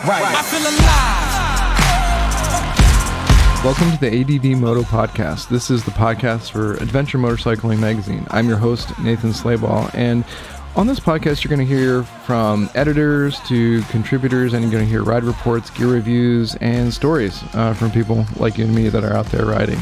I feel alive. Welcome to the ADVMoto Podcast. This is the podcast for Adventure Motorcycling Magazine. I'm your host, Nathan Slayball, and on this podcast, you're going to hear from editors to contributors, and you're going to hear ride reports, gear reviews, and stories from people like you and me that are out there riding.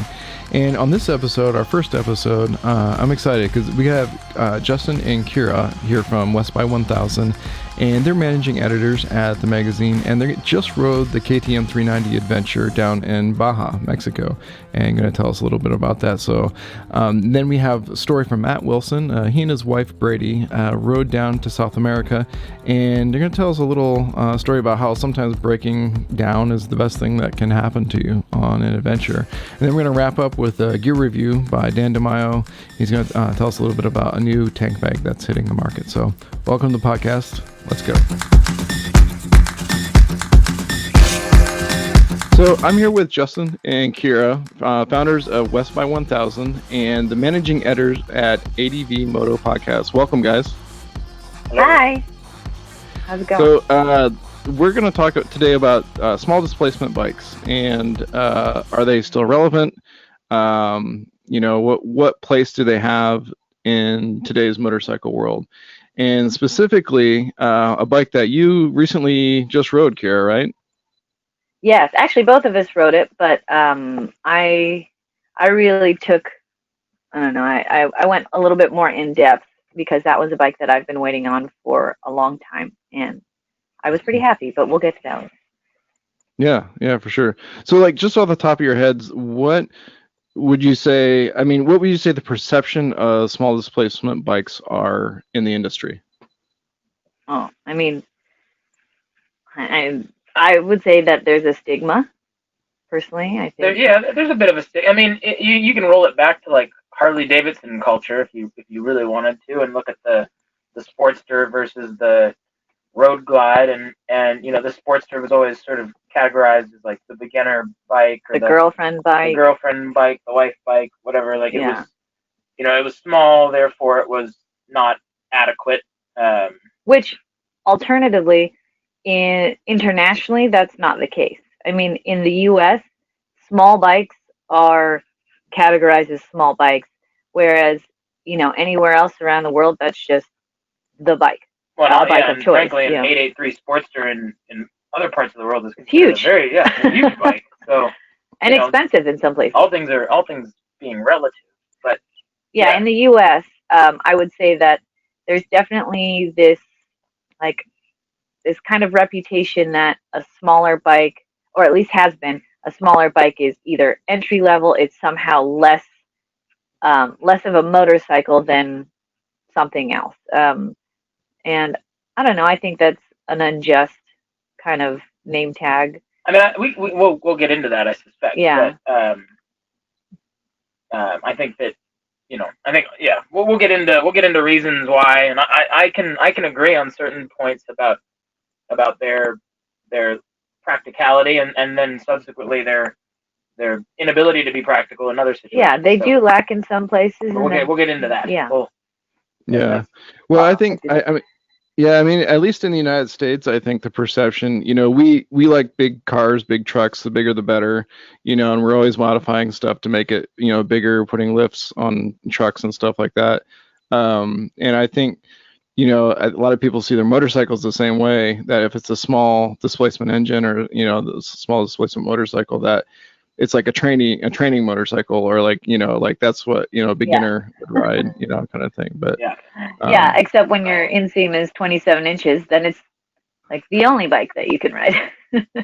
And on this episode, our first episode, I'm excited because we have Justin and Kyra here from West by 1000, and they're managing editors at the magazine, and they just rode the KTM 390 adventure down in Baja, Mexico, and going to tell us a little bit about that. So then we have a story from Matt Wilson. He and his wife, Brayde, rode down to South America, and they're going to tell us a little story about how sometimes breaking down is the best thing that can happen to you on an adventure. And then we're going to wrap up with a gear review by DiMaio. He's going to tell us a little bit about a new tank bag that's hitting the market. So welcome to the podcast. Let's go. So I'm here with Justin and Kyra, founders of West by 1000 and the managing editors at ADVMoto Podcast. Welcome, guys. Hi. How's it going? So we're going to talk today about small displacement bikes, and are they still relevant? What place do they have in today's motorcycle world? And specifically, a bike that you recently just rode, Kyra, right? Yes, actually both of us rode it, but I really took, I went a little bit more in depth because that was a bike that I've been waiting on for a long time, and I was pretty happy, but we'll get to that. Yeah, for sure. So like just off the top of your heads, what would you say the perception of small displacement bikes are in the industry? Oh, I would say that there's a stigma, personally, I think. There's a bit of a stigma. I mean, you can roll it back to like Harley Davidson culture if you really wanted to, and look at the Sportster versus the Road Glide, and the Sportster was always sort of categorized as like the beginner bike, or the girlfriend bike, the wife bike, whatever. Like it was, it was small, therefore it was not adequate. Which, alternatively, internationally, that's not the case. I mean, in the U.S., small bikes are categorized as small bikes, whereas anywhere else around the world, that's just the bike. Well, bike of choice. Frankly, an 883 Sportster in other parts of the world is huge. A huge bike. So and expensive in some places. All things being relative, but in the U.S., I would say that there's definitely this kind of reputation that a smaller bike, or at least has been, a smaller bike is either entry level, it's somehow less of a motorcycle than something else. And I don't know, I think that's an unjust kind of name tag. I mean, we'll get into that, I suspect. Yeah. But, I think that we'll get into reasons why, and I can agree on certain points about their practicality, and then subsequently their inability to be practical in other situations. Yeah, they do lack in some places. We'll get into that. Yeah. Well, I think at least in the United States, I think the perception, we like big cars, big trucks, the bigger the better, and we're always modifying stuff to make it, bigger, putting lifts on trucks and stuff like that. And I think, a lot of people see their motorcycles the same way, that if it's a small displacement engine or, the small displacement motorcycle, that it's like a training motorcycle, or like that's what a beginner would ride, kind of thing. But except when your inseam is 27 inches, then it's like the only bike that you can ride.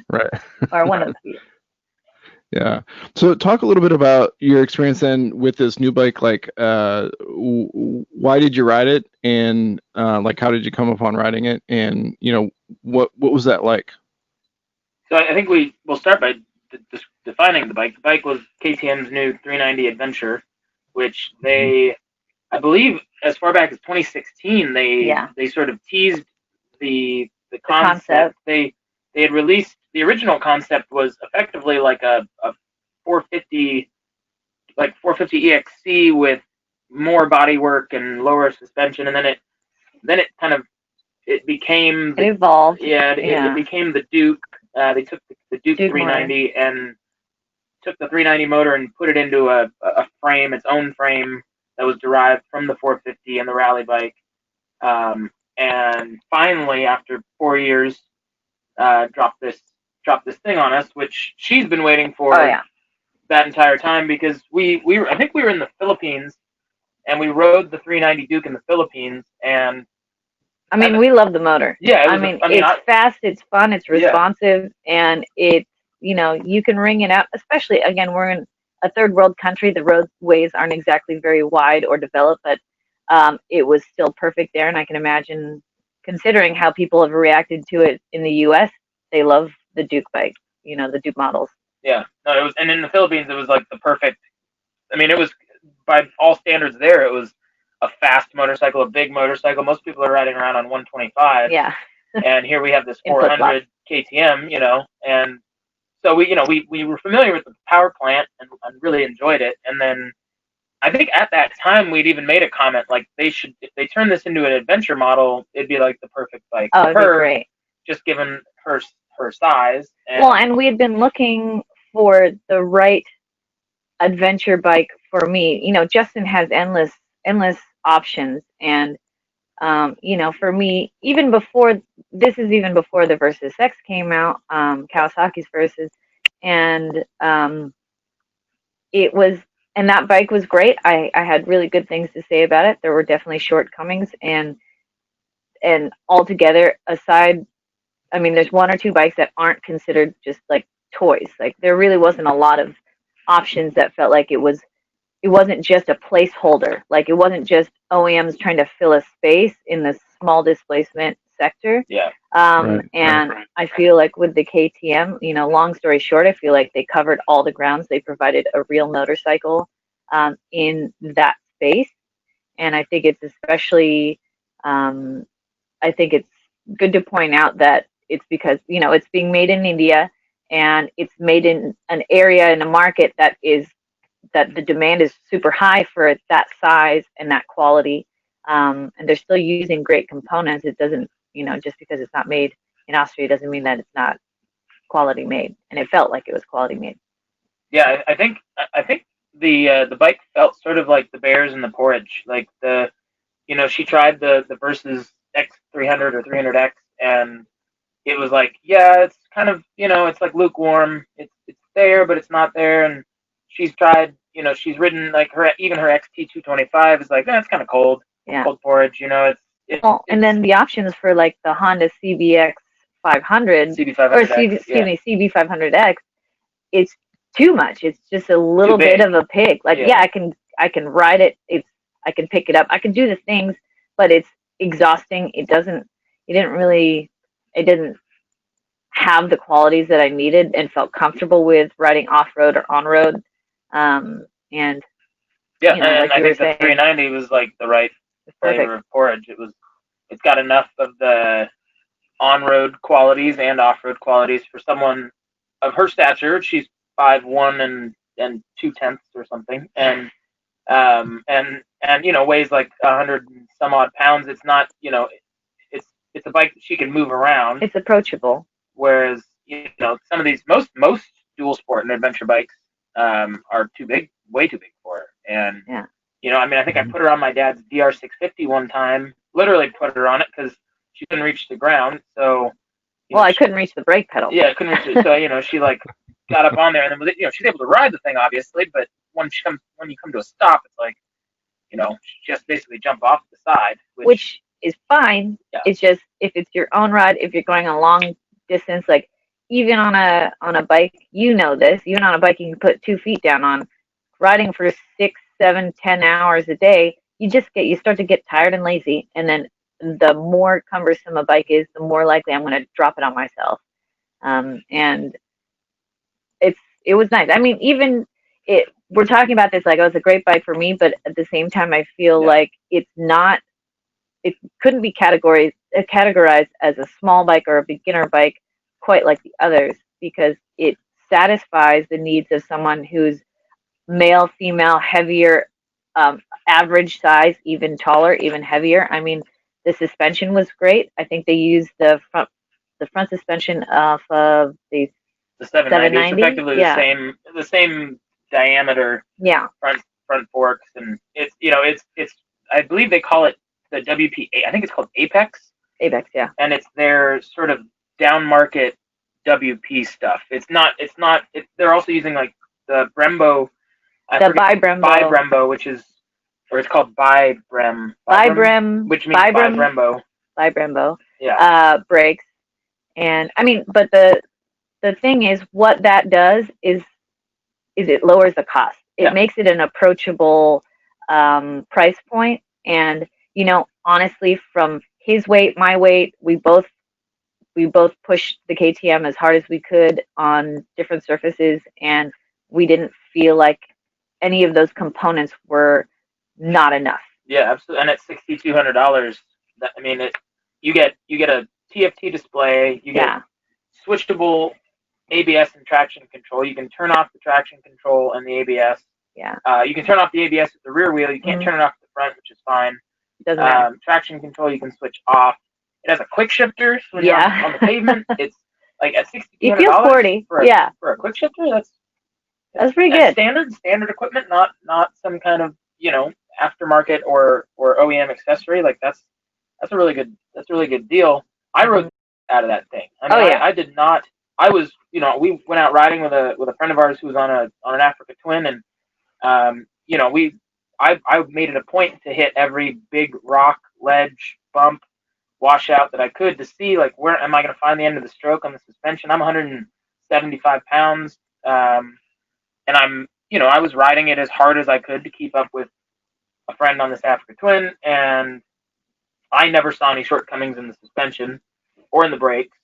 Right. Or one of the few. Yeah. So talk a little bit about your experience then with this new bike. Like, why did you ride it, and how did you come upon riding it, and what was that like? So I think we'll start by defining the bike. The bike was KTM's new 390 Adventure, which they, I believe, as far back as 2016, they sort of teased the concept. They had released, the original concept was effectively like a 450 EXC with more bodywork and lower suspension, and then it kind of it became It evolved. It became the Duke. They took the Duke 390 motor. And took the 390 motor and put it into a frame, its own frame that was derived from the 450 and the rally bike. And finally, after 4 years, dropped this thing on us, which she's been waiting for that entire time, because I think we were in the Philippines and we rode the 390 Duke in the Philippines, and I mean, we love the motor. Yeah, it's fast, it's fun, it's responsive, and it's, you can ring it out, especially, again, we're in a third world country. The roadways aren't exactly very wide or developed, but it was still perfect there. And I can imagine, considering how people have reacted to it in the U.S., they love the Duke bike, the Duke models. Yeah, no, it was, and in the Philippines, it was like the perfect, it was, by all standards there, it was a fast motorcycle, a big motorcycle. Most people are riding around on 125. Yeah. And here we have this 400 KTM, and so we were familiar with the power plant and really enjoyed it. And then I think at that time we'd even made a comment like if they turn this into an adventure model, it'd be like the perfect bike for her, be great. Just given her size. And we had been looking for the right adventure bike for me. Justin has endless options, and for me, even before the Versus X came out, Kawasaki's Versus, and that bike was great. I had really good things to say about it. There were definitely shortcomings, and altogether, aside, there's one or two bikes that aren't considered just like toys. Like, there really wasn't a lot of options that felt like it wasn't just a placeholder. Like, it wasn't just OEMs trying to fill a space in the small displacement sector. Yeah. And I feel like with the KTM, long story short, I feel like they covered all the grounds. They provided a real motorcycle in that space. And I think it's especially, I think it's good to point out that it's because, it's being made in India, and it's made in an area, in a market that the demand is super high for that size and that quality. And they're still using great components. It doesn't, just because it's not made in Austria doesn't mean that it's not quality made. And it felt like it was quality made. Yeah, I think the bike felt sort of like the bears in the porridge. Like she tried the Versus X300 or 300X, and it was like, it's kind of, it's like lukewarm. It's there, but it's not there. And she's tried, she's ridden like her XT225 is like, it's kind of cold. Yeah. Cold porridge, and then the options for like the Honda CBX 500 CB500X, it's too much. It's just a little bit of a pig. Like, I can ride it. I can pick it up. I can do the things, but it's exhausting. It didn't have the qualities that I needed and felt comfortable with riding off-road or on-road. And I think the 390 was like the right flavor of porridge. It's got enough of the on-road qualities and off-road qualities for someone of her stature. She's 5'1" and 2/10 or something, and weighs like 100 and some odd pounds. It's not, it's a bike that she can move around. It's approachable. Whereas, some of these most dual sport and adventure bikes are too big, way too big for her. And I think I put her on my dad's DR650 one time. Literally put her on it because she couldn't reach the ground. So, I couldn't reach the brake pedal. Yeah, I couldn't reach it. So, she like got up on there, and then she's able to ride the thing, obviously. But when you come to a stop, it's like, she just basically jump off the side, which is fine. Yeah. It's just if it's your own ride, if you're going a long distance, like even on a bike, even on a bike you can put 2 feet down on, riding for 6, 7, 10 hours a day, you start to get tired and lazy, and then the more cumbersome a bike is, the more likely I'm going to drop it on myself. And it was nice. We're talking about this like, it's a great bike for me, but at the same time, I feel like it couldn't be categorized as a small bike or a beginner bike quite like the others, because it satisfies the needs of someone who's male, female, heavier, average size, even taller, even heavier. The suspension was great. I think they used the front suspension of the 790. It's 790. effectively Yeah. the same diameter Yeah. front forks, and it's I believe they call it the WP. I think it's called Apex. Apex, yeah. And it's their sort of down market WP stuff. It's not. They're also using like the Brembo. Bi-Brembo, which is, or it's called Bi-Brem. Bi-Brem, which means Bi-Brembo. Bi-Brembo. Yeah. Brakes, and I mean, but the thing is, what that does is it lowers the cost. It makes it an approachable price point, and honestly, from his weight, my weight, we both pushed the KTM as hard as we could on different surfaces, and we didn't feel like any of those components were not enough. Yeah, absolutely. And at $6,200, I mean, you get a TFT display, you get switchable ABS and traction control. You can turn off the traction control and the ABS. Yeah. You can turn off the ABS with the rear wheel. You can't turn it off at the front, which is fine. Doesn't matter. Traction control you can switch off. It has a quick shifter, so when you're on the pavement, it's like at $6,200. You feel sporty. For a quick shifter, that's pretty good. Standard equipment, not some kind of aftermarket or OEM accessory. Like that's a really good deal. I rode out of that thing. I mean, I did not. I was we went out riding with a friend of ours who was on an Africa Twin, and I made it a point to hit every big rock, ledge, bump, washout that I could to see like where am I going to find the end of the stroke on the suspension. I'm 175 pounds, and I was riding it as hard as I could to keep up with a friend on this Africa Twin, and I never saw any shortcomings in the suspension or in the brakes.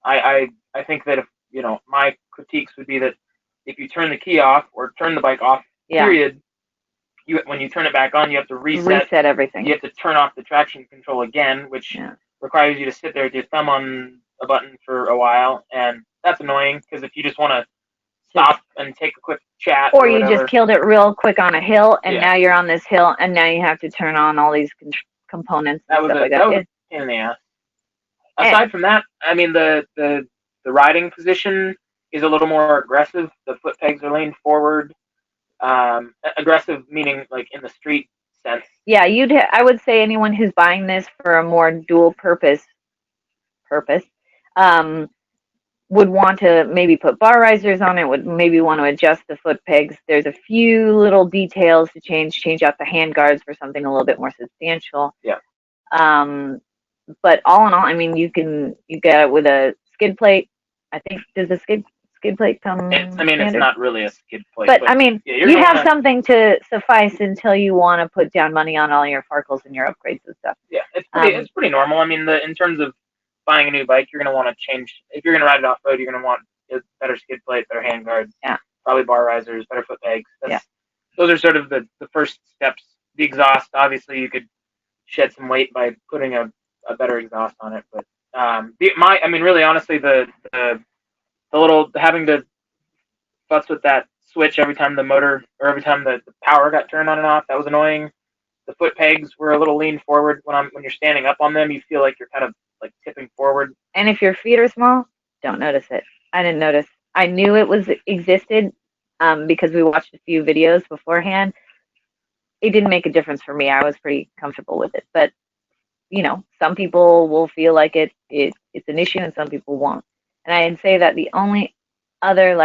I think that if my critiques would be that if you turn the key off or turn the bike off, period, when you turn it back on, you have to reset everything. You have to turn off the traction control again, which requires you to sit there with your thumb on a button for a while, and that's annoying because if you just want to stop and take a quick chat, or you just killed it real quick on a hill, and now you're on this hill, and now you have to turn on all these components. That was a pain in the ass. Aside from that, I mean the riding position is a little more aggressive. The foot pegs are leaned forward. Aggressive meaning like in the street sense. Yeah, I would say anyone who's buying this for a more dual purpose, would want to maybe put bar risers on it, would maybe want to adjust the foot pegs. There's a few little details to change out the hand guards for something a little bit more substantial. Yeah. But all in all, I mean, you get it with a skid plate. I think, does the skid plate come standard? It's not really a skid plate. But I mean, you have something to suffice until you want to put down money on all your farkles and your upgrades and stuff. Yeah, it's pretty normal. I mean, in terms of buying a new bike, you're going to want to change. If you're going to ride it off-road, you're going to want a better skid plate, better hand guards, probably bar risers, better foot pegs. Those are sort of the first steps. The exhaust, obviously, you could shed some weight by putting a better exhaust on it. But really, honestly, the little having to futz with that switch every time the motor or every time the power got turned on and off, that was annoying. The foot pegs were a little leaned forward. When you're standing up on them, you feel like you're kind of like tipping forward. And if your feet are small, don't notice it. I didn't notice. I knew it existed because we watched a few videos beforehand. It didn't make a difference for me. I was pretty comfortable with it. But, some people will feel like it's an issue and some people won't. And I'd say that the only other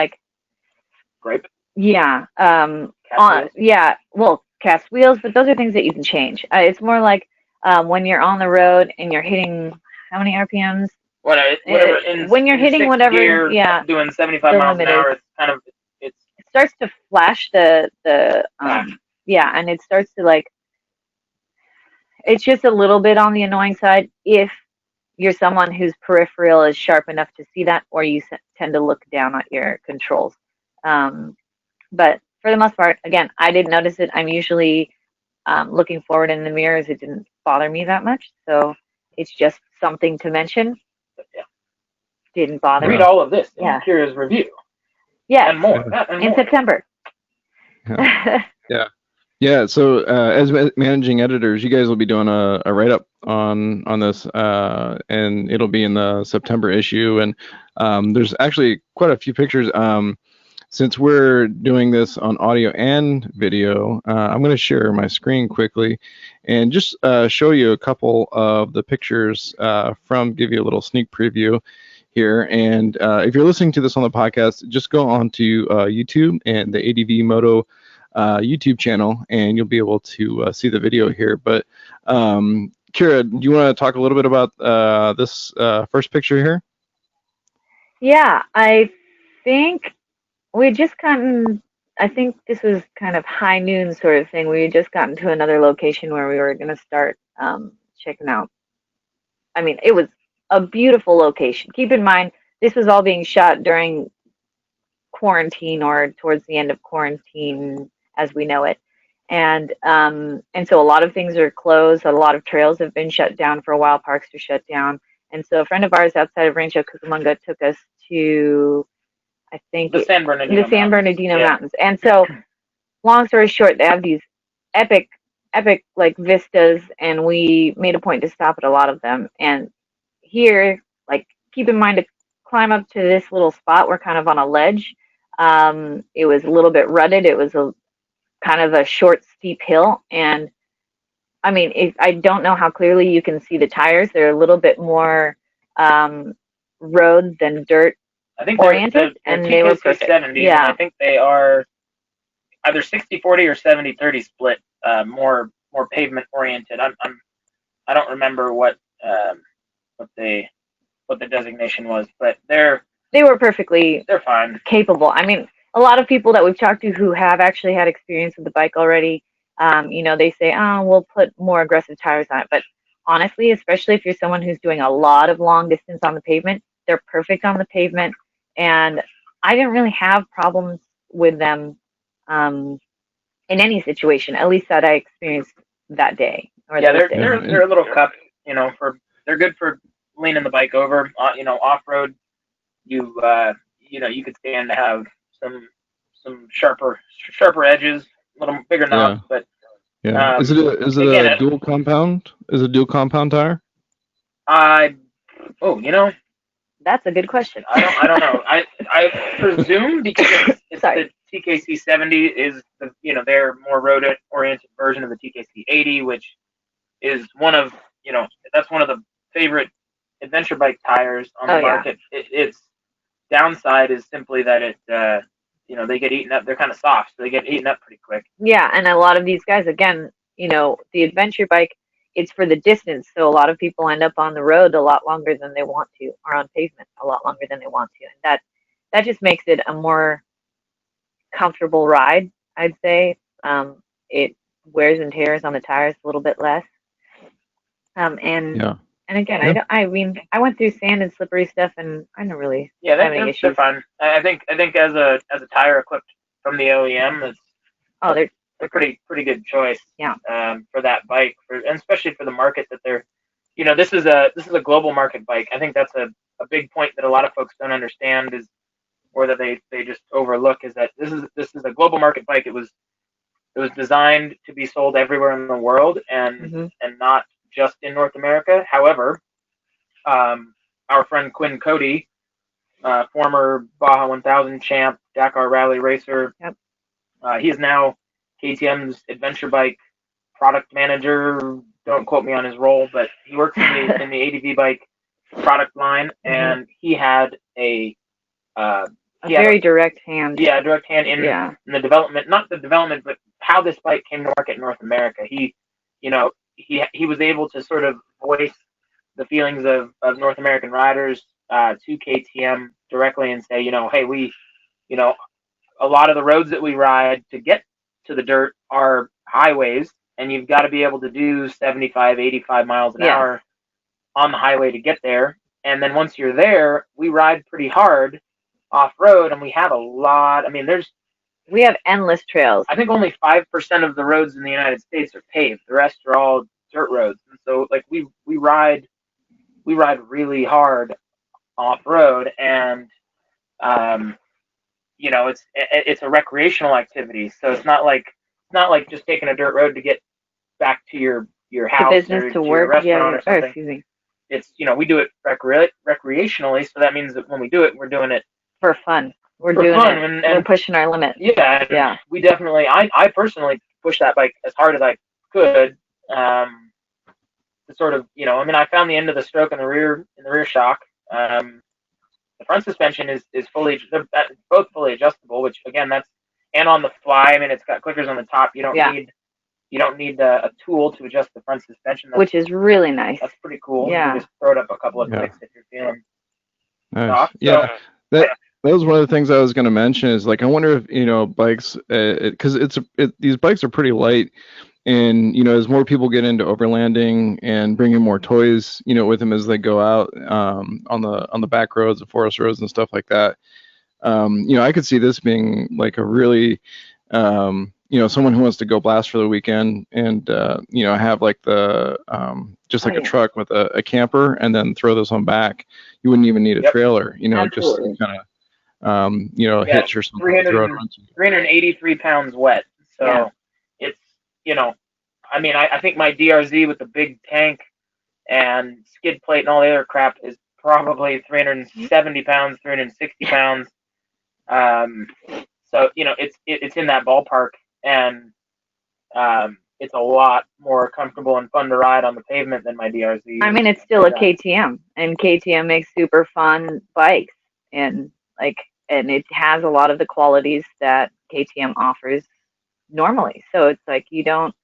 gripe? Yeah. Cast wheels, but those are things that you can change. It's more like when you're on the road and you're hitting how many RPMs? When you're hitting whatever, gear, doing 75 miles an hour, it starts to flash and it starts to it's just a little bit on the annoying side if you're someone whose peripheral is sharp enough to see that, or you tend to look down at your controls. But for the most part, again, I didn't notice it. I'm usually looking forward in the mirrors. It didn't bother me that much. So it's just something to mention. Didn't bother me. Read all of this in Kyra's review. Yeah. And more. In September. Yeah. Yeah, so as managing editors, you guys will be doing a write-up on this, and it'll be in the September issue. And there's actually quite a few pictures. Since we're doing this on audio and video, I'm going to share my screen quickly and just show you a couple of the pictures give you a little sneak preview here. And if you're listening to this on the podcast, just go on to YouTube and the ADVMoto YouTube channel, and you'll be able to see the video here. But Kyra, do you want to talk a little bit about this first picture here? Yeah, I think we just gotten, I think this was kind of high noon sort of thing. We had just gotten to another location where we were going to start checking out. I mean, it was a beautiful location. Keep in mind, this was all being shot during quarantine or towards the end of quarantine as we know it. And so a lot of things are closed. A lot of trails have been shut down for a while. Parks are shut down. And so a friend of ours outside of Rancho Cucamonga took us to, I think, the San Bernardino Mountains. And so, long story short, they have these epic like vistas, and we made a point to stop at a lot of them. And here, like, keep in mind to climb up to this little spot. We're kind of on a ledge. It was a little bit rutted. It was a kind of a short, steep hill. And I mean, I don't know how clearly you can see the tires. They're a little bit more road than dirt oriented, and they were perfect. 70s, yeah. And I think they are either 60-40 or 70-30 split, more pavement oriented. I don't remember what the designation was, but they were perfectly. They're fine, capable. I mean, a lot of people that we've talked to who have actually had experience with the bike already, they say, "Oh, we'll put more aggressive tires on it." But honestly, especially if you're someone who's doing a lot of long distance on the pavement, they're perfect on the pavement. And I didn't really have problems with them in any situation, at least that I experienced that day. They're a little cup, they're good for leaning the bike over, off road. You could stand to have some sharper edges, a little bigger knobs, but yeah. Is it a dual compound? Is it a dual compound tire? That's a good question. I don't know. I presume because it's the TKC 70 is their more road oriented version of the TKC 80, which is one of that's one of the favorite adventure bike tires on the market. Yeah. Its downside is simply that it they get eaten up. They're kind of soft, so they get eaten up pretty quick. Yeah, and a lot of these guys, again, the adventure bike, it's for the distance, so a lot of people end up on the road a lot longer than they want to, or on pavement a lot longer than they want to, and that just makes it a more comfortable ride, I'd say. It wears and tears on the tires a little bit less, and again, I mean, I went through sand and slippery stuff, and I don't really have any issues. They're fun. I think as a tire equipped from the OEM, they're pretty good choice. Yeah. For that bike, and especially for the market that they're, this is a global market bike. I think that's a big point that a lot of folks don't understand or that they just overlook, is that this is a global market bike. It was designed to be sold everywhere in the world and not just in North America. However, our friend Quinn Cody, former Baja 1000 champ, Dakar Rally racer, he is now KTM's adventure bike product manager. Don't quote me on his role, but he works in the ADV bike product line, and he had a very direct hand. Yeah, direct hand in the development, not the development, but how this bike came to market in North America. He was able to sort of voice the feelings of North American riders to KTM directly and say, hey, we, a lot of the roads that we ride to get to the dirt are highways, and you've got to be able to do 75, 85 miles an hour on the highway to get there. And then once you're there, we ride pretty hard off-road, and we have a lot. I mean, we have endless trails. I think only 5% of the roads in the United States are paved. The rest are all dirt roads. And so, like, we ride really hard off-road, and it's a recreational activity. So it's not like not like just taking a dirt road to get back to your house to business, or to your work, restaurant or something. excuse me. It's, we do it recreationally, so that means that when we do it, we're doing it for fun. We're for doing fun, it. and we're pushing our limits. Yeah. We definitely. I personally pushed that bike as hard as I could. To sort of, I found the end of the stroke in the rear shock. The front suspension is fully. They're both fully adjustable, which again, and on the fly. I mean, it's got clickers on the top. You don't need a tool to adjust the front suspension, which is really nice. That's pretty cool. Yeah. You can just throw it up a couple of clicks if you're feeling nice. off. Yeah. So, that was one of the things I was going to mention is like, I wonder if, bikes, because these bikes are pretty light, and, as more people get into overlanding and bringing more toys, with them as they go out on the back roads, the forest roads and stuff like that, I could see this being like a really, someone who wants to go blast for the weekend and, have like the, just like a truck with a camper and then throw this one back. You wouldn't even need a trailer, just kind of, hitch or something. 383 pounds wet. So it's, I think my DRZ with the big tank and skid plate and all the other crap is probably 370 pounds, 360 pounds. So, it's in that ballpark, and it's a lot more comfortable and fun to ride on the pavement than my DRZ. I mean, it's still a KTM, and KTM makes super fun bikes, and it has a lot of the qualities that KTM offers normally. So it's like you don't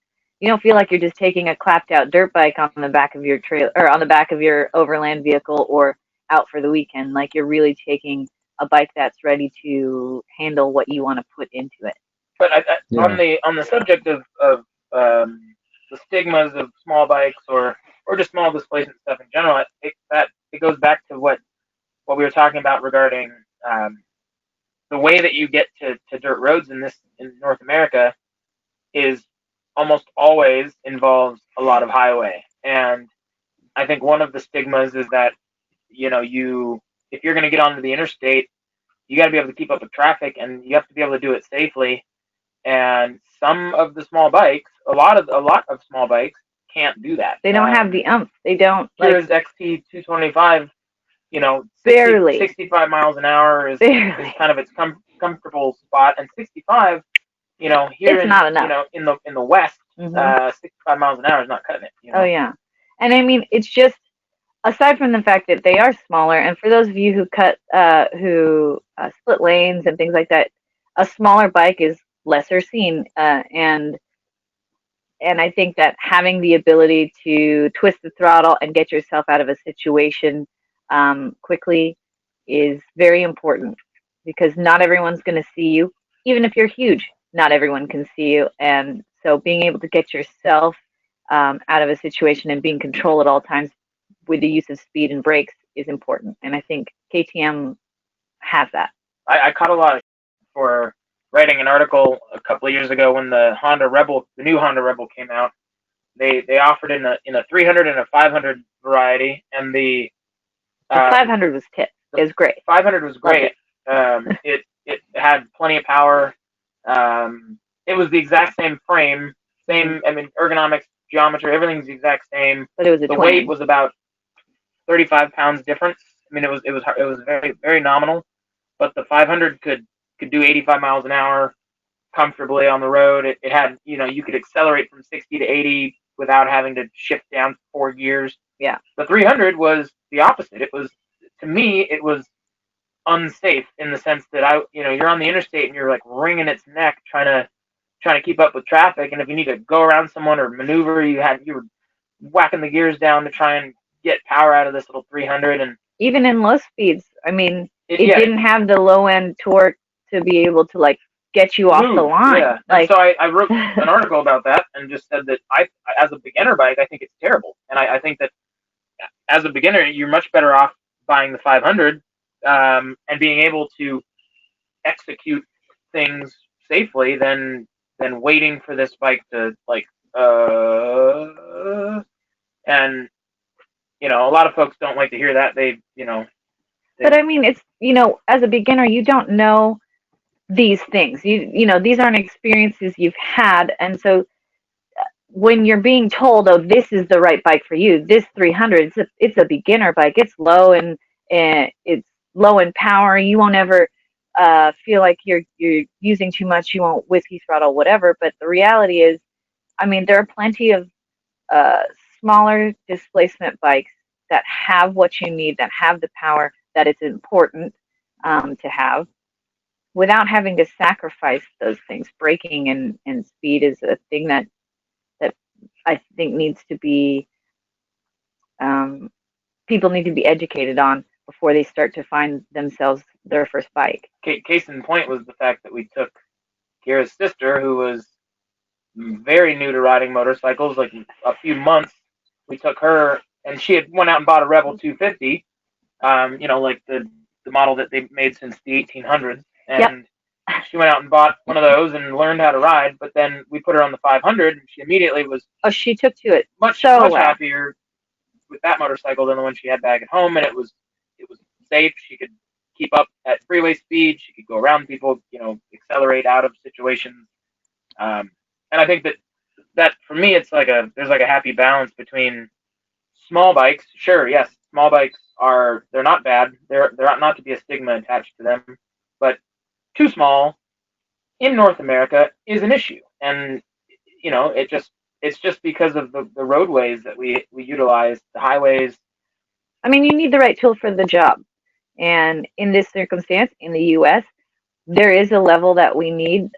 feel like you're just taking a clapped out dirt bike on the back of your trailer or on the back of your overland vehicle or out for the weekend. Like you're really taking a bike that's ready to handle what you want to put into it. But on the subject of the stigmas of small bikes or just small displacement stuff in general, it goes back to what we were talking about regarding the way that you get to dirt roads in North America is almost always involves a lot of highway. And I think one of the stigmas is that, if you're going to get onto the interstate, you got to be able to keep up with traffic, and you have to be able to do it safely. And some of the small bikes, a lot of small bikes can't do that. They don't have the umph. They don't. Here's XT 225. 65 miles an hour is kind of its comfortable spot, and 65, here it's not enough. In the West, 65 miles an hour is not cutting it. Oh yeah, and I mean it's just aside from the fact that they are smaller, and for those of you who split lanes and things like that, a smaller bike is lesser seen, and I think that having the ability to twist the throttle and get yourself out of a situation quickly is very important, because not everyone's going to see you. Even if you're huge, not everyone can see you, and so being able to get yourself out of a situation and be in control at all times with the use of speed and brakes is important, and I think KTM has that. I caught a lot of for writing an article a couple of years ago when the new Honda Rebel came out. They offered in a 300 and a 500 variety, and the 500 was tip. It was great. 500 was great. It had plenty of power. It was the exact same frame, ergonomics, geometry, everything's the exact same. But it was the weight was about 35 pounds difference. I mean, it was very, very nominal. But the 500 could do 85 miles an hour comfortably on the road. It had, you could accelerate from 60 to 80 without having to shift down 4 gears. Yeah. The 300 was the opposite. To me, it was unsafe in the sense that you're on the interstate and you're like wringing its neck trying to keep up with traffic, and if you need to go around someone or maneuver, you were whacking the gears down to try and get power out of this little 300. And even in low speeds, I mean, it didn't have the low end torque to be able to get you off the line. Yeah. So I wrote an article about that and just said that as a beginner bike, I think it's terrible, and I think that as a beginner, you're much better off buying the 500 and being able to execute things safely than waiting for this bike to and a lot of folks don't like to hear that. But I mean, it's as a beginner, you don't know these things. You know, these aren't experiences you've had, and so when you're being told, oh, this is the right bike for you, this 300, it's a beginner bike. It's low and it's low in power. You won't ever feel like you're using too much. You won't whiskey throttle, whatever. But the reality is, I mean, there are plenty of smaller displacement bikes that have what you need, that have the power that it's important to have, without having to sacrifice those things. Braking and speed is a thing that I think needs to be, people need to be educated on before they start to find themselves their first bike. Case in point was the fact that we took Kyra's sister, who was very new to riding motorcycles, like a few months. We took her, and she had went out and bought a Rebel 250, you know, like the model that they made since the 1800s. And yep. She went out and bought one of those and learned how to ride, but then we put her on the 500, and she immediately was... Oh, she took to it much happier with that motorcycle than the one she had back at home, and it was safe. She could keep up at freeway speed. She could go around people, you know, accelerate out of situations. And I think that for me, it's like there's like a happy balance between small bikes. Sure, yes, small bikes they're not bad. There ought not to be a stigma attached to them, but too small in North America is an issue. And, you know, it's just because of the roadways that we utilize, the highways. I mean, you need the right tool for the job. And in this circumstance, in the U.S., there is a level that we need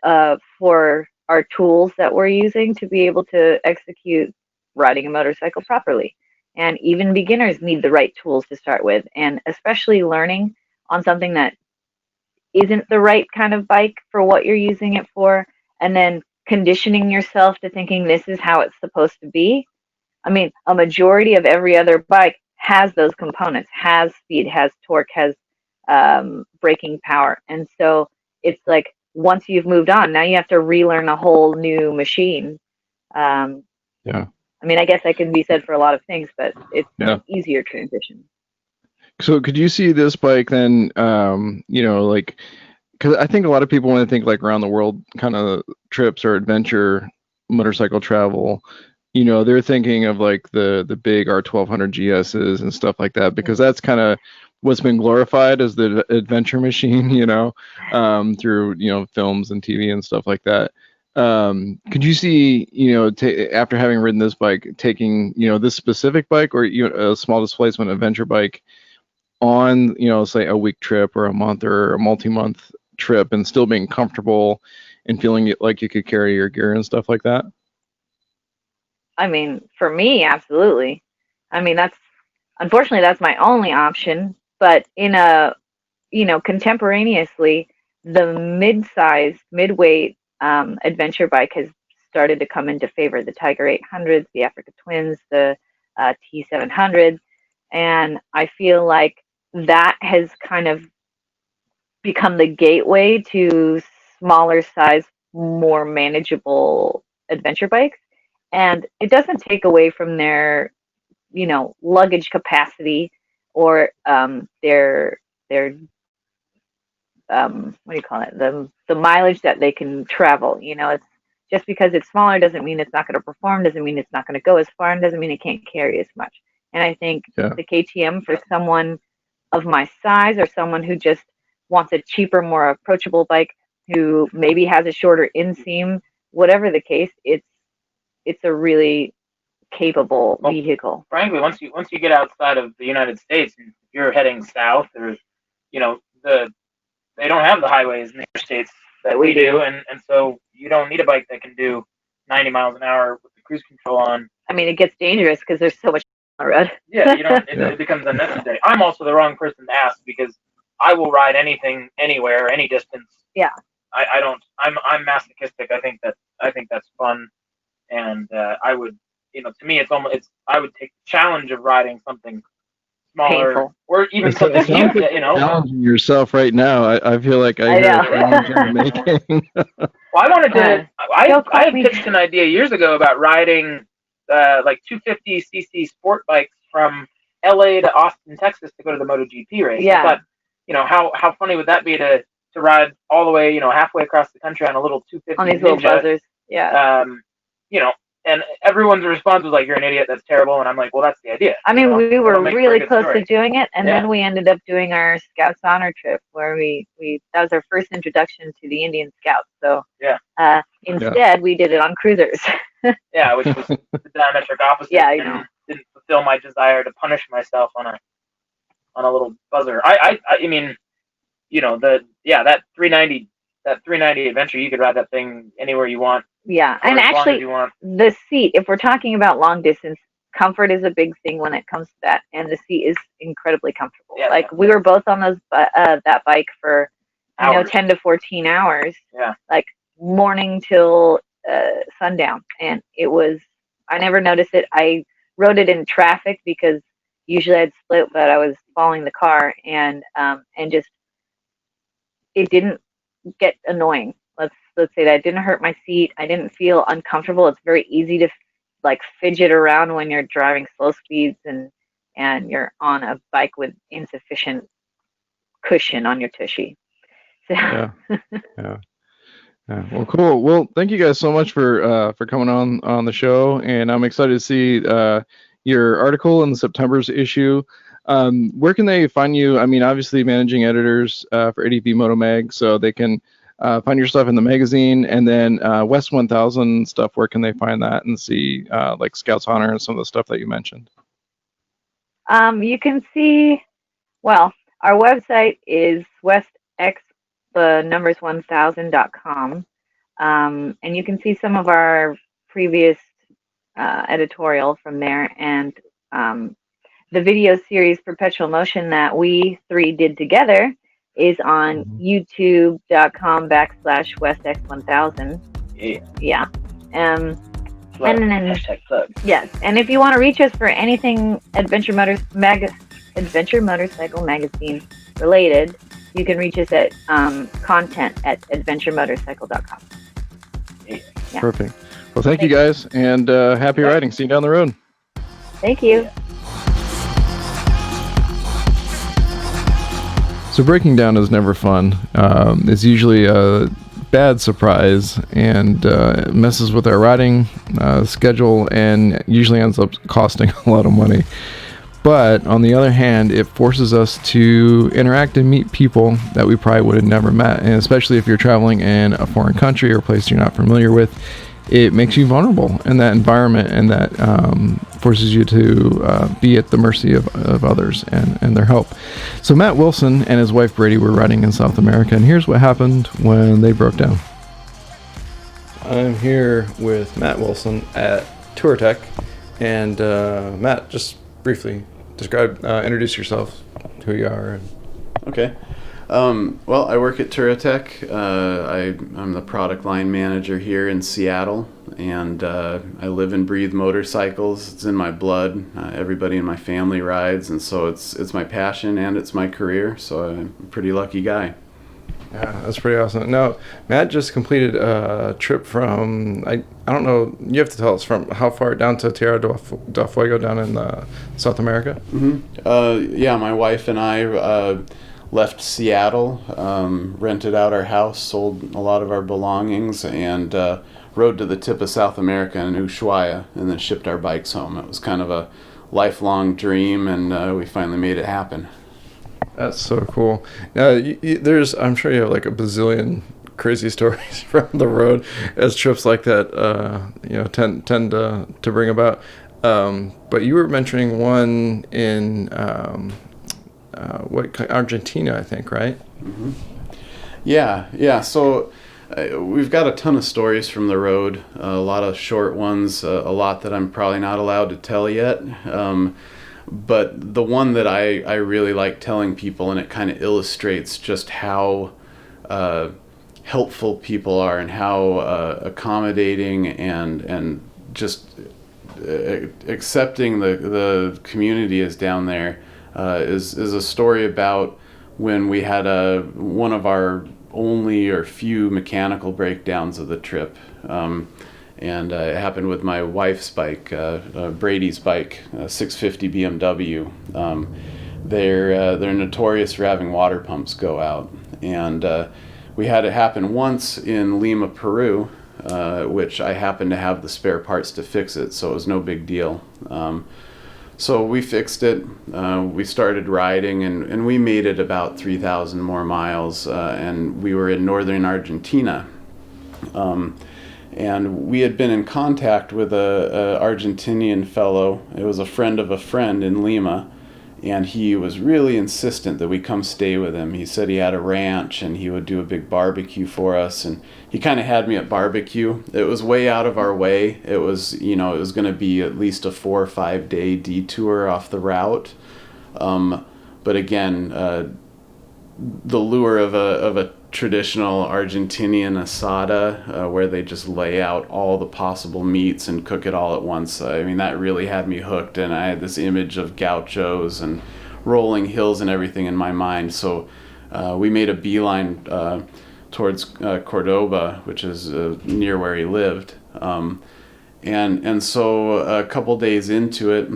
for our tools that we're using to be able to execute riding a motorcycle properly. And even beginners need the right tools to start with. And especially learning on something that isn't the right kind of bike for what you're using it for, and then conditioning yourself to thinking this is how it's supposed to be. I mean, a majority of every other bike has those components, has speed, has torque, has braking power. And so it's like, once you've moved on, now you have to relearn a whole new machine. Yeah. I mean, I guess that can be said for a lot of things, but it's an easier transition. So could you see this bike then, you know, like, because I think a lot of people, when they think like around the world kind of trips or adventure motorcycle travel, you know, they're thinking of like the big R1200 GSs and stuff like that, because that's kind of what's been glorified as the adventure machine, you know, through, you know, films and TV and stuff like that. Could you see, you know, after having ridden this bike, taking, you know, this specific bike or, you know, a small displacement adventure bike on, you know, say a week trip or a month or a multi-month trip and still being comfortable and feeling like you could carry your gear and stuff like that? I mean, for me, absolutely. I mean, unfortunately, that's my only option. But in you know, contemporaneously, the mid-weight adventure bike has started to come into favor. The Tiger 800s, the Africa Twins, the T700s. And I feel like that has kind of become the gateway to smaller size, more manageable adventure bikes. And it doesn't take away from their, you know, luggage capacity or their what do you call it? The mileage that they can travel. You know, it's just because it's smaller doesn't mean it's not going to perform, doesn't mean it's not going to go as far, and doesn't mean it can't carry as much. And I think the KTM, for someone of my size or someone who just wants a cheaper, more approachable bike, who maybe has a shorter inseam, whatever the case, it's a really capable vehicle. Frankly, once you get outside of the United States, and if you're heading south, or, you know, they don't have the highways in the states that we do, and so you don't need a bike that can do 90 miles an hour with the cruise control on. I mean, it gets dangerous because there's so much on the road. Yeah, you know, it becomes unnecessary. I'm also the wrong person to ask, because I will ride anything, anywhere, any distance. Yeah. I'm masochistic. I think that's fun, and I would, you know, to me, I would take the challenge of riding something smaller, painful, or even something huge. You know, challenging yourself right now. I feel like I hear a challenge you're making. Well, I wanted to. I had pitched an idea years ago about riding like 250cc sport bikes from LA to Austin, Texas, to go to the MotoGP race. Yeah. I thought, you know, how funny would that be to to ride all the way, halfway across the country on a little 250 on these little Ninja. buzzers. Yeah. And everyone's response was like, "You're an idiot. That's terrible." And I'm like, "Well, that's the idea." I mean, we were really close story. to doing it, and then we ended up doing our Scouts Honor trip, where we that was our first introduction to the Indian Scouts. So instead, we did it on cruisers. Yeah, which was the diametric opposite. Yeah, didn't fulfill my desire to punish myself on a little buzzer. I mean, that 390 adventure, you could ride that thing anywhere you want. Yeah, and actually, the seat, if we're talking about long distance, comfort is a big thing when it comes to that, and the seat is incredibly comfortable. Yeah, like, we were both on those that bike for, 10 to 14 hours. Yeah. Like, morning till sundown, and I never noticed it. I rode it in traffic because usually I'd split, but I was following the car, and just, it didn't get annoying. Let's say that it didn't hurt my seat. I didn't feel uncomfortable. It's very easy to fidget around when you're driving slow speeds and you're on a bike with insufficient cushion on your tushy. So. Yeah. Well, cool. Well, thank you guys so much for coming on the show, and I'm excited to see your article in September's issue. Where can they find you? I mean, obviously managing editors for ADVMoto Mag, so they can find your stuff in the magazine, and then West 1000 stuff. Where can they find that and see like Scouts Honor and some of the stuff that you mentioned? You can see, well, our website is westx1000.com, and you can see some of our previous editorial from there, and the video series Perpetual Motion that we three did together is on youtube.com/westx1000. Yeah. And then #plug. Yes, and if you want to reach us for anything Adventure Motorcycle Magazine related, you can reach us at content@adventuremotorcycle.com. Yeah. Perfect. Well, thank you guys, and happy riding. See you down the road. Thank you. So breaking down is never fun. It's usually a bad surprise, and messes with our riding schedule, and usually ends up costing a lot of money. But on the other hand, it forces us to interact and meet people that we probably would have never met. And especially if you're traveling in a foreign country or a place you're not familiar with, it makes you vulnerable in that environment, and that forces you to be at the mercy of others and their help. So Matt Wilson and his wife Brayde were riding in South America, and here's what happened when they broke down. I'm here with Matt Wilson at TourTech, and Matt, just briefly introduce yourself, who you are. Okay. Well, I work at TourTech. I'm the product line manager here in Seattle, and I live and breathe motorcycles. It's in my blood. Everybody in my family rides, and so it's my passion and it's my career. So I'm a pretty lucky guy. Yeah, that's pretty awesome. Now, Matt just completed a trip from, I don't know, you have to tell us, from how far down to Tierra del Fuego down in South America? Mm-hmm. Yeah, my wife and I left Seattle, rented out our house, sold a lot of our belongings, and rode to the tip of South America in Ushuaia, and then shipped our bikes home. It was kind of a lifelong dream, and we finally made it happen. That's so cool. Now, I'm sure you have like a bazillion crazy stories from the road as trips like that, tend to bring about. But you were mentioning one in Argentina, I think, right? Mm-hmm. Yeah. So we've got a ton of stories from the road, a lot of short ones, a lot that I'm probably not allowed to tell yet. But the one that I really like telling people, and it kind of illustrates just how helpful people are, and how accommodating and just accepting the community is down there, is a story about when we had one of our only or few mechanical breakdowns of the trip. And it happened with my wife's bike, Brady's bike, 650 BMW. They're notorious for having water pumps go out. And we had it happen once in Lima, Peru, which I happened to have the spare parts to fix it, so it was no big deal. So we fixed it, we started riding, and we made it about 3,000 more miles, and we were in northern Argentina. And we had been in contact with a Argentinian fellow. It was a friend of a friend in Lima, and he was really insistent that we come stay with him. He said he had a ranch and he would do a big barbecue for us, and he kind of had me at barbecue. It was way out of our way. It was, it was going to be at least a 4 or 5 day detour off the route. But again, the lure of a traditional Argentinian asada, where they just lay out all the possible meats and cook it all at once. I mean, that really had me hooked, and I had this image of gauchos and rolling hills and everything in my mind. So we made a beeline towards Cordoba, which is near where he lived. And so a couple days into it,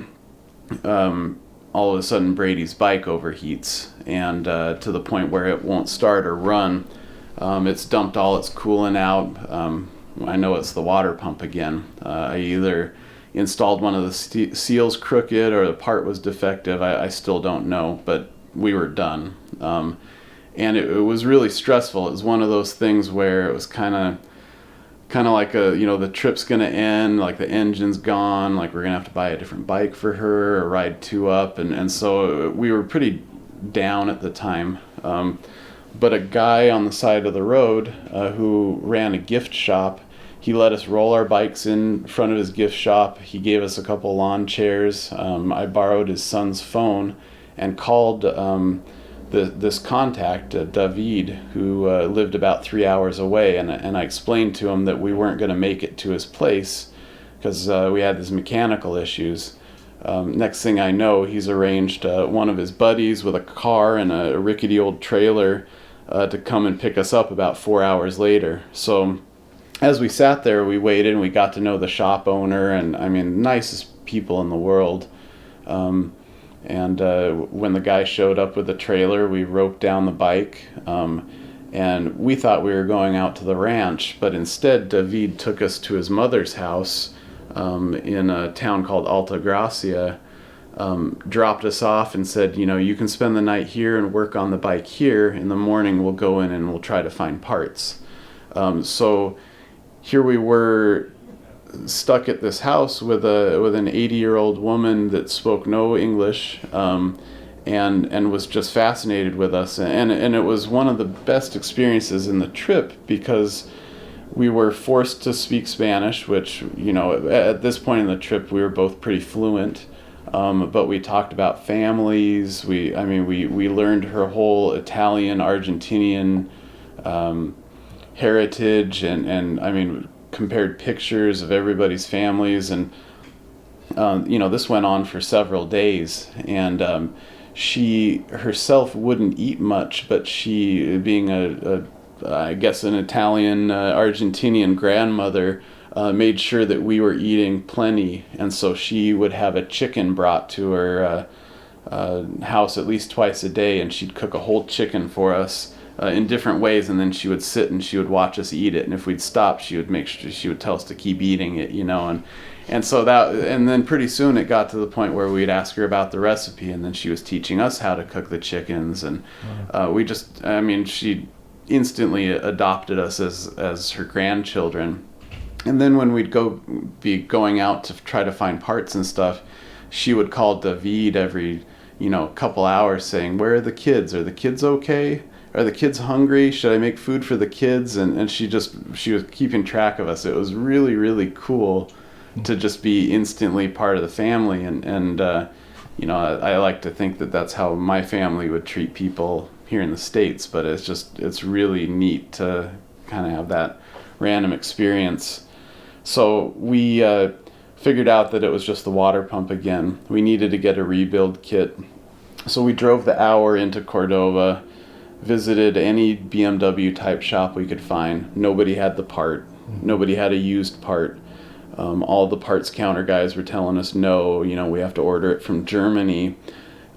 all of a sudden Brady's bike overheats, and to the point where it won't start or run. It's dumped all its coolant out. I know it's the water pump again. I either installed one of the seals crooked or the part was defective. I still don't know, but we were done. And it was really stressful. It was one of those things where it was kind of like the trip's gonna end, like the engine's gone, like we're gonna have to buy a different bike for her or ride 2 up, and so we were pretty down at the time. But a guy on the side of the road who ran a gift shop, he let us roll our bikes in front of his gift shop. He gave us a couple lawn chairs. I borrowed his son's phone and called this contact, David, who lived about 3 hours away, and I explained to him that we weren't going to make it to his place because we had these mechanical issues. Next thing I know, he's arranged one of his buddies with a car and a rickety old trailer to come and pick us up about 4 hours later. So as we sat there, we waited and we got to know the shop owner, and I mean, nicest people in the world. And when the guy showed up with the trailer, we roped down the bike, and we thought we were going out to the ranch, but instead David took us to his mother's house in a town called Alta Gracia, dropped us off and said, you can spend the night here and work on the bike here. In the morning we'll go in and we'll try to find parts. So here we were, stuck at this house with an 80-year-old woman that spoke no English, and was just fascinated with us, and it was one of the best experiences in the trip because we were forced to speak Spanish, which at this point in the trip we were both pretty fluent, but we talked about families. We learned her whole Italian, Argentinian heritage, and compared pictures of everybody's families, and this went on for several days, and she herself wouldn't eat much, but she, being I guess an Italian Argentinian grandmother, made sure that we were eating plenty, and so she would have a chicken brought to her house at least twice a day, and she'd cook a whole chicken for us in different ways, and then she would sit and she would watch us eat it, and if we'd stop, she would make sure, she would tell us to keep eating it, and so and then pretty soon it got to the point where we'd ask her about the recipe, and then she was teaching us how to cook the chickens, and she instantly adopted us as her grandchildren. And then when we'd be going out to try to find parts and stuff, she would call David every couple hours saying, "Where are the kids? Are the kids okay? Are the kids hungry? Should I make food for the kids?" And she was keeping track of us. It was really, really cool to just be instantly part of the family. And I like to think that that's how my family would treat people here in the States, but it's really neat to kind of have that random experience. So we figured out that it was just the water pump again. We needed to get a rebuild kit. So we drove the hour into Cordoba, visited any BMW type shop we could find. Nobody had the part. Nobody had a used part. All the parts counter guys were telling us, no, we have to order it from Germany.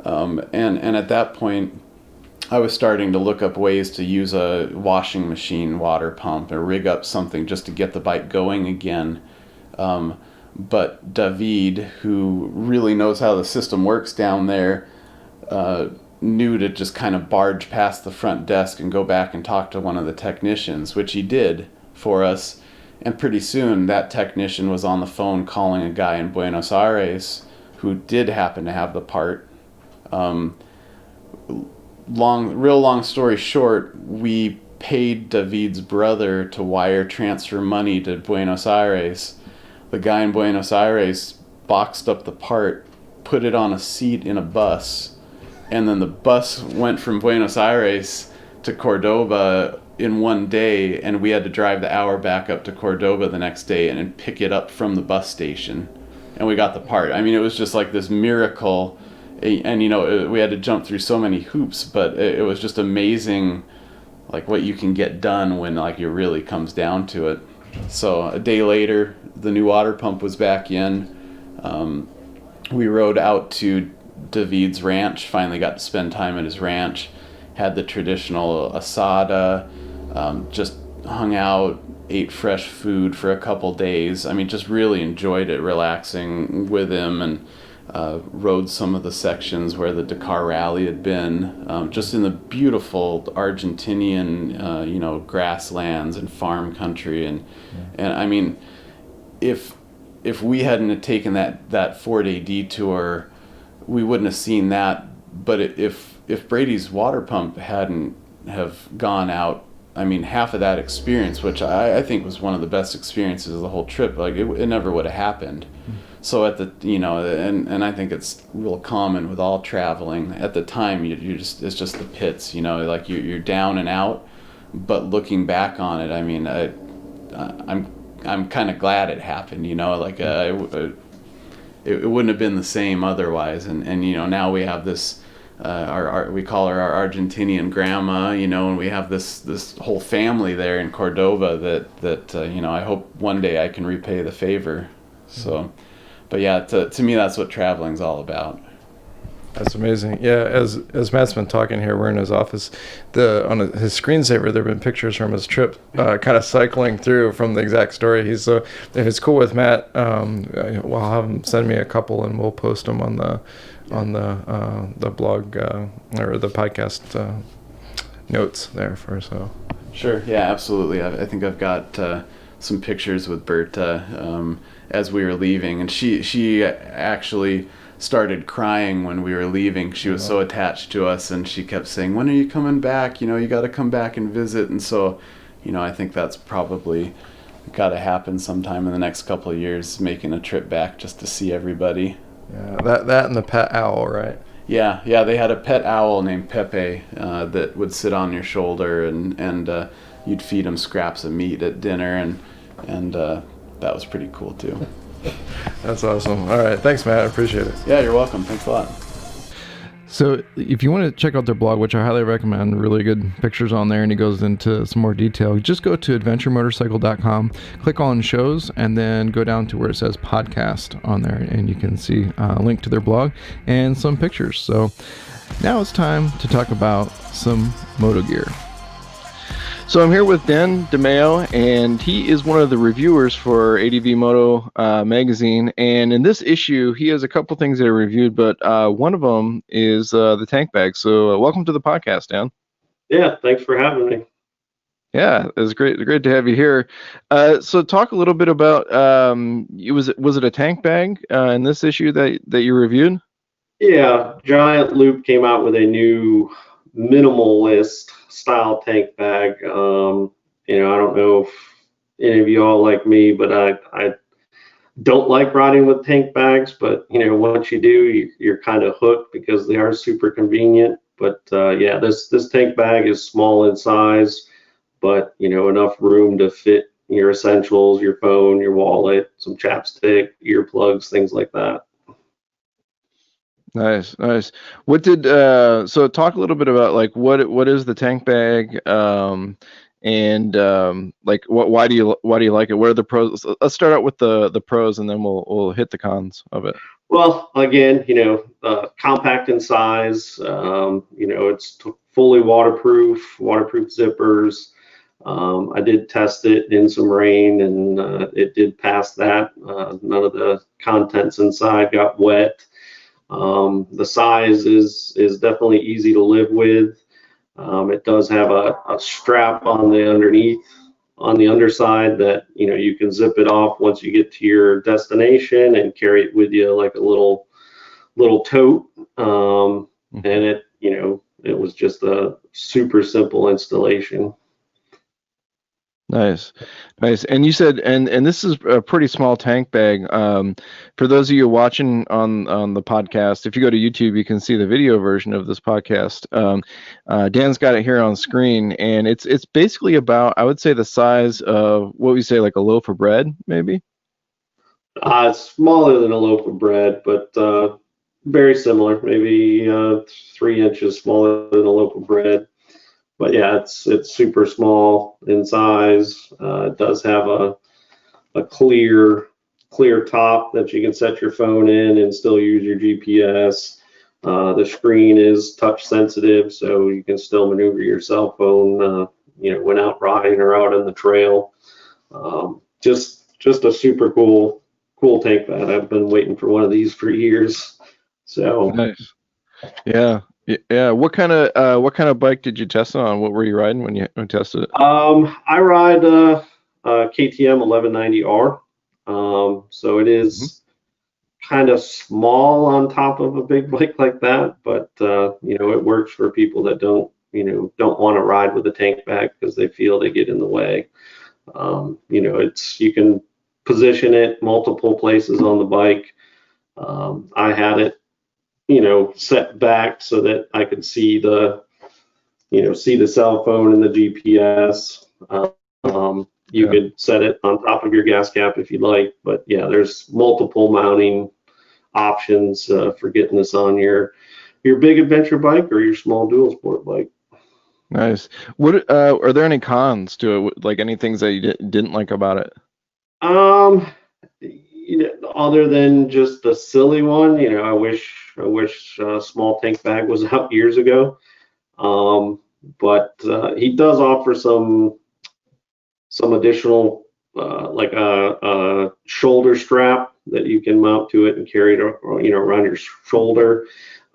And at that point, I was starting to look up ways to use a washing machine water pump or rig up something just to get the bike going again. But David, who really knows how the system works down there, knew to just kind of barge past the front desk and go back and talk to one of the technicians, which he did for us. And pretty soon that technician was on the phone calling a guy in Buenos Aires who did happen to have the part. Real long story short, we paid David's brother to wire transfer money to Buenos Aires. The guy in Buenos Aires boxed up the part, put it on a seat in a bus, and then the bus went from Buenos Aires to Cordoba in one day, and we had to drive the hour back up to Cordoba the next day and pick it up from the bus station. And we got the part. I mean, it was just like this miracle. And, you know, we had to jump through so many hoops, but it was just amazing, like, what you can get done when, like, it really comes down to it. So a day later, the new water pump was back in. We rode out to David's ranch, finally got to spend time at his ranch, had the traditional asada, just hung out, ate fresh food for a couple days. I mean, just really enjoyed it, relaxing with him, and rode some of the sections where the Dakar Rally had been, just in the beautiful Argentinian, you know, grasslands and farm country. And I mean, if we hadn't taken that 4-day detour, we wouldn't have seen that. But if Brady's water pump hadn't have gone out, I mean, half of that experience, which I think was one of the best experiences of the whole trip, like it never would have happened. So at the, you know, and I think it's real common with all traveling. At the time, you just, it's just the pits, you know, like you're down and out. But looking back on it, I mean, I'm kind of glad it happened, you know, like it wouldn't have been the same otherwise. And you know, now we have this, we call her our Argentinian grandma, you know, and we have this whole family there in Cordoba that you know, I hope one day I can repay the favor. So, but yeah, to me, that's what traveling's all about. That's amazing. Yeah, as Matt's been talking here, we're in his office. His screensaver, there have been pictures from his trip, kind of cycling through from the exact story. If it's cool with Matt, we'll have him send me a couple, and we'll post them on the blog or the podcast notes there for so. Sure. Yeah, absolutely. I think I've got some pictures with Berta as we were leaving, and she actually started crying when we were leaving. She was so attached to us, and she kept saying, "When are you coming back? You know, you got to come back and visit." And so, you know, I think that's probably got to happen sometime in the next couple of years, making a trip back just to see everybody. Yeah, that and the pet owl, right? Yeah, they had a pet owl named Pepe that would sit on your shoulder, and you'd feed him scraps of meat at dinner, and that was pretty cool too. That's awesome. All right, thanks, Matt. I appreciate it. Yeah, you're welcome. Thanks a lot. So if you want to check out their blog, which I highly recommend, really good pictures on there, and he goes into some more detail, just go to adventuremotorcycle.com, click on shows, and then go down to where it says podcast on there, and you can see a link to their blog and some pictures. So now it's time to talk about some moto gear. So I'm here with Dan DiMaio, and he is one of the reviewers for ADVMoto Magazine. And in this issue, he has a couple things that are reviewed, but one of them is the tank bag. So welcome to the podcast, Dan. Yeah, thanks for having me. Yeah, it's great to have you here. So talk a little bit about was it a tank bag in this issue that you reviewed? Yeah, Giant Loop came out with a new minimalist style tank bag. You know, I don't know if any of you all like me, but I don't like riding with tank bags, but you know, once you do, you're kind of hooked because they are super convenient. But yeah, this tank bag is small in size, but you know, enough room to fit your essentials, your phone, your wallet, some chapstick, earplugs, things like that. Nice. What did so talk a little bit about like what is the tank bag, and like why do you like it? What are the pros? Let's start out with the pros, and then we'll hit the cons of it. Well, again, compact in size. It's fully waterproof zippers. I did test it in some rain, and it did pass that. None of the contents inside got wet. The size is definitely easy to live with. It does have a strap on the underside that you can zip it off once you get to your destination and carry it with you like a little tote. And it was just a super simple installation. Nice. And you said, and this is a pretty small tank bag. For those of you watching on the podcast, if you go to YouTube, you can see the video version of this podcast. Dan's got it here on screen, and it's basically about, I would say, the size of what we say, like a loaf of bread, maybe. It's smaller than a loaf of bread, but very similar. Maybe 3 inches smaller than a loaf of bread. But yeah, it's super small in size. It does have a clear top that you can set your phone in and still use your GPS. The screen is touch sensitive, so you can still maneuver your cell phone, when out riding or out on the trail. Just a super cool tank bag. I've been waiting for one of these for years. So nice. Yeah. What kind of bike did you test it on? What were you riding when you tested it? I ride a KTM 1190R. So it is kind of small on top of a big bike like that, but it works for people that don't want to ride with a tank bag because they feel they get in the way. You can position it multiple places on the bike. I had it set back so that I could see the cell phone and the GPS. You could set it on top of your gas cap if you'd like, but yeah, there's multiple mounting options for getting this on your big adventure bike or your small dual sport bike. Nice. What are there any cons to it? Like any things that you didn't like about it? Other than just the silly one, I wish small tank bag was out years ago. But he does offer some additional like a shoulder strap that you can mount to it and carry it around your shoulder.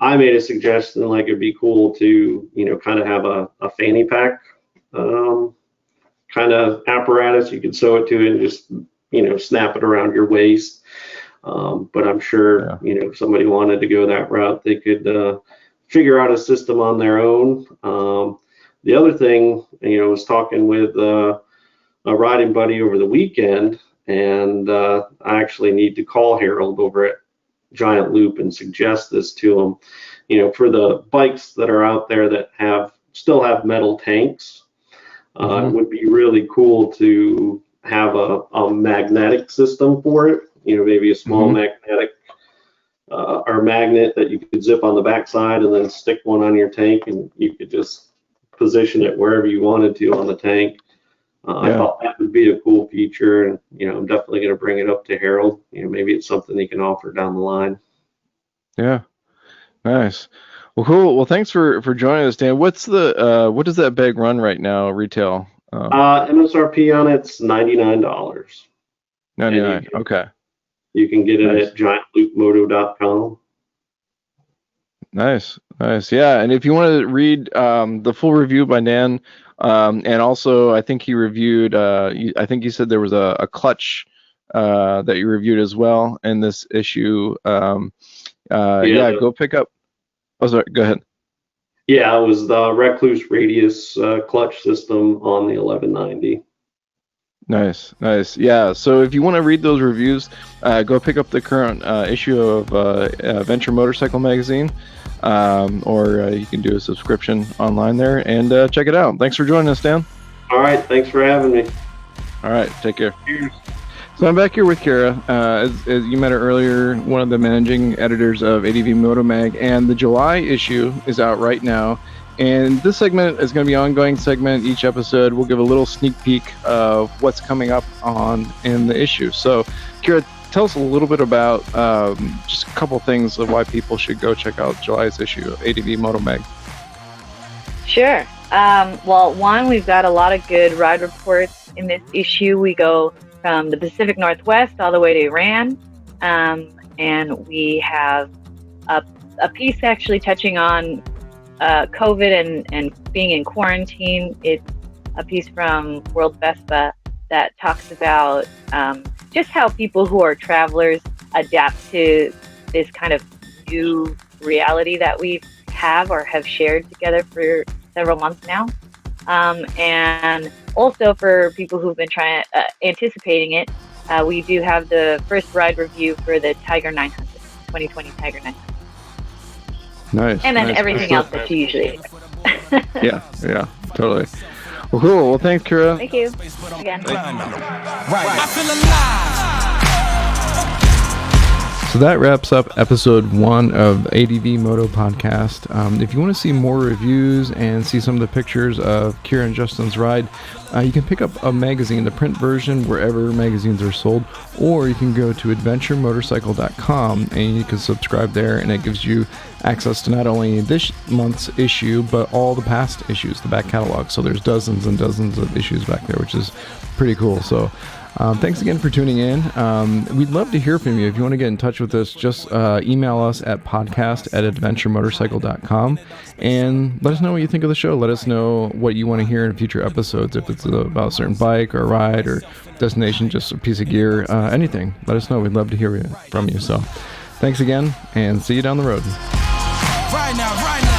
I made a suggestion like it'd be cool to kind of have a fanny pack kind of apparatus you could sew it to and just snap it around your waist. But I'm sure, if somebody wanted to go that route, they could figure out a system on their own. The other thing, I was talking with a riding buddy over the weekend, and I actually need to call Harold over at Giant Loop and suggest this to him. For the bikes that are out there that still have metal tanks, it would be really cool to have a magnetic system for it. Maybe a small magnetic or magnet that you could zip on the backside and then stick one on your tank, and you could just position it wherever you wanted to on the tank. I thought that would be a cool feature, and I'm definitely going to bring it up to Harold. Maybe it's something he can offer down the line. Yeah, nice. Well, cool. Well, thanks for joining us, Dan. What does that bag run right now, retail? MSRP on it's $99. $99. Okay. You can get it at giantloopmoto.com. Nice. Yeah, and if you want to read the full review by Dan, and also I think he reviewed. I think you said there was a clutch that you reviewed as well in this issue. Go pick up. Oh, sorry. Go ahead. Yeah, it was the Recluse Radius clutch system on the 1190. Nice. Yeah, so if you want to read those reviews, go pick up the current issue of Adventure Motorcycle Magazine, or you can do a subscription online there and check it out. Thanks for joining us, Dan. All right, thanks for having me. All right, take care. Cheers. So I'm back here with Kyra. As you met her earlier, one of the managing editors of ADVMoto Mag, and the July issue is out right now. And this segment is going to be an ongoing segment. Each episode we'll give a little sneak peek of what's coming up in the issue. So, Kyra, tell us a little bit about just a couple things of why people should go check out July's issue of ADVMoto Mag. Sure. Well, one, we've got a lot of good ride reports in this issue. We go from the Pacific Northwest all the way to Iran, and we have a piece actually touching on COVID and being in quarantine. It's a piece from World Vespa that talks about just how people who are travelers adapt to this kind of new reality that we have shared together for several months now. And also for people who've been anticipating it, we do have the first ride review for the Tiger 900, 2020 Tiger 900. Nice. And then nice. everything else that you usually Yeah, totally. Well, cool. Well, thanks, Kyra. Thank you. Again. I feel alive. So that wraps up episode 1 of ADVMoto Podcast. If you want to see more reviews and see some of the pictures of Kyra and Justin's ride, you can pick up a magazine, the print version, wherever magazines are sold, or you can go to adventuremotorcycle.com and you can subscribe there, and it gives you access to not only this month's issue, but all the past issues, the back catalog. So there's dozens and dozens of issues back there, which is pretty cool. So thanks again for tuning in. We'd love to hear from you. If you want to get in touch with us, just email us at podcast@adventuremotorcycle.com and let us know what you think of the show. Let us know what you want to hear in future episodes. If it's about a certain bike or a ride or destination, just a piece of gear, anything. Let us know. We'd love to hear from you. So thanks again, and see you down the road. Right now.